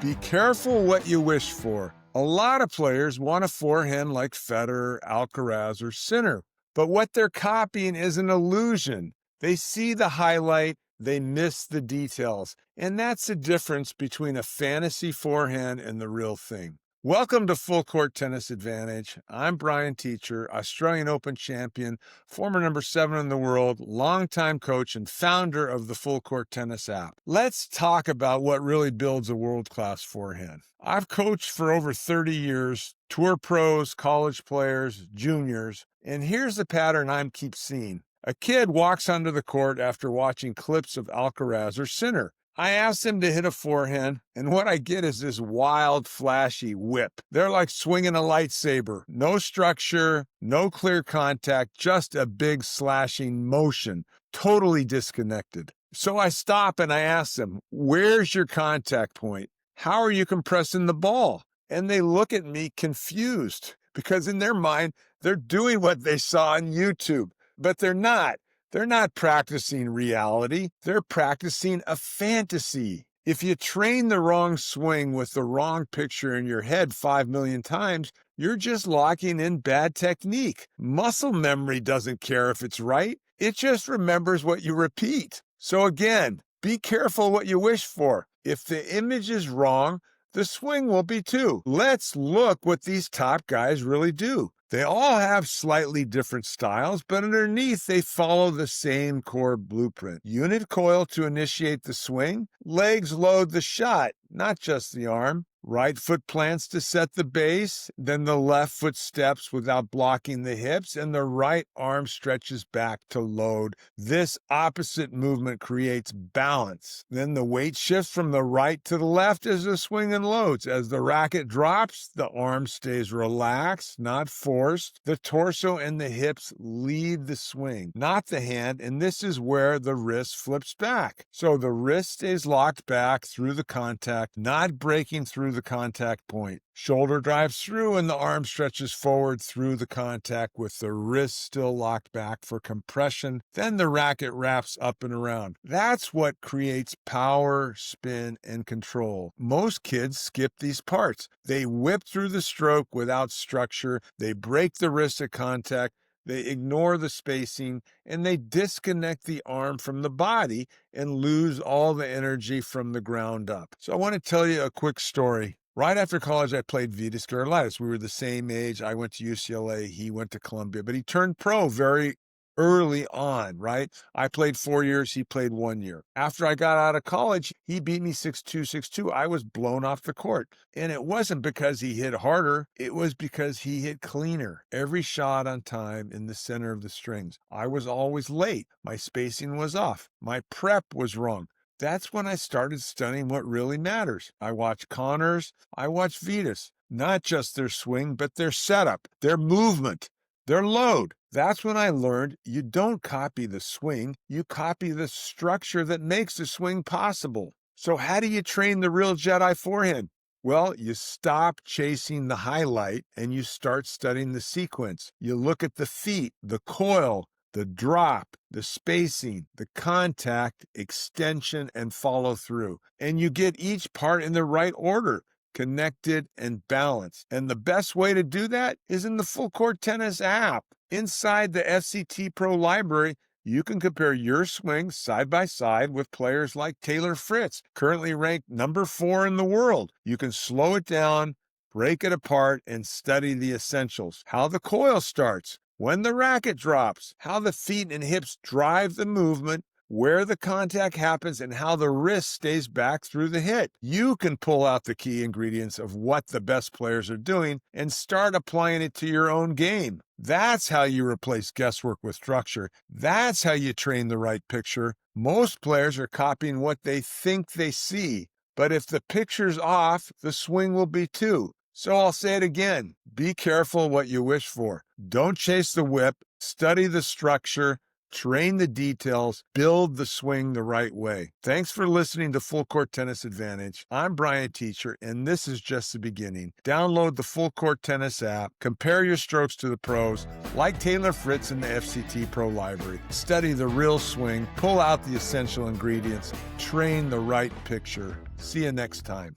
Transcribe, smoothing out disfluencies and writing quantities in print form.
Be careful what you wish for. A lot of players want a forehand like Federer, Alcaraz, or Sinner, but what they're copying is an illusion. They see the highlight, they miss the details, and that's the difference between a fantasy forehand and the real thing. Welcome to Full Court Tennis Advantage. I'm Brian Teacher, Australian Open champion, former number 7 in the world, longtime coach, and founder of the Full Court Tennis app. Let's talk about what really builds a world-class forehand. I've coached for over 30 years, tour pros, college players, juniors, and here's the pattern I keep seeing. A kid walks onto the court after watching clips of Alcaraz or Sinner. I ask them to hit a forehand, and what I get is this wild, flashy whip. They're like swinging a lightsaber. No structure, no clear contact, just a big slashing motion. Totally disconnected. So I stop and I ask them, where's your contact point? How are you compressing the ball? And they look at me confused because in their mind, they're doing what they saw on YouTube, but they're not. They're not practicing reality. They're practicing a fantasy. If you train the wrong swing with the wrong picture in your head 5 million times, you're just locking in bad technique. Muscle memory doesn't care if it's right. It just remembers what you repeat. So again, be careful what you wish for. If the image is wrong, the swing will be too. Let's look what these top guys really do. They all have slightly different styles, but underneath they follow the same core blueprint. Unit coil to initiate the swing, legs load the shot, not just the arm. Right foot plants to set the base, then the left foot steps without blocking the hips, and the right arm stretches back to load. This opposite movement creates balance. Then the weight shifts from the right to the left as the swing unloads. As the racket drops, the arm stays relaxed, not forced. The torso and the hips lead the swing, not the hand, and this is where the wrist flips back. So the wrist stays locked back through the contact, not breaking through the contact point. Shoulder drives through and the arm stretches forward through the contact with the wrist still locked back for compression. Then the racket wraps up and around. That's what creates power, spin, and control. Most kids skip these parts. They whip through the stroke without structure. They break the wrist at contact. They ignore the spacing, and they disconnect the arm from the body and lose all the energy from the ground up. So I want to tell you a quick story. Right after college, I played Vitas Gerulaitis. We were the same age. I went to UCLA. He went to Columbia, but he turned pro very early on, right? I played 4 years. He played 1 year. After I got out of college, he beat me 6-2, 6-2. I was blown off the court. And it wasn't because he hit harder. It was because he hit cleaner. Every shot on time in the center of the strings. I was always late. My spacing was off. My prep was wrong. That's when I started studying what really matters. I watched Connors. I watched Vitas. Not just their swing, but their setup, their movement, their load. That's when I learned you don't copy the swing, you copy the structure that makes the swing possible. So how do you train the real Jedi forehand? Well, you stop chasing the highlight and you start studying the sequence. You look at the feet, the coil, the drop, the spacing, the contact, extension, and follow through. And you get each part in the right order, connected and balanced. And the best way to do that is in the Full Court Tennis app. Inside the FCT Pro library, you can compare your swing side by side with players like Taylor Fritz, currently ranked number 4 in the world. You can slow it down, break it apart, and study the essentials. How the coil starts, when the racket drops, how the feet and hips drive the movement, where the contact happens, and how the wrist stays back through the hit. You can pull out the key ingredients of what the best players are doing and start applying it to your own game. That's how you replace guesswork with structure. That's how you train the right picture. Most players are copying what they think they see, but if the picture's off, the swing will be too. So I'll say it again, be careful what you wish for. Don't chase the whip, study the structure, train the details, build the swing the right way. Thanks for listening to Full Court Tennis Advantage. I'm Brian Teacher, and this is just the beginning. Download the Full Court Tennis app, compare your strokes to the pros, like Taylor Fritz in the FCT Pro library. Study the real swing, pull out the essential ingredients, train the right picture. See you next time.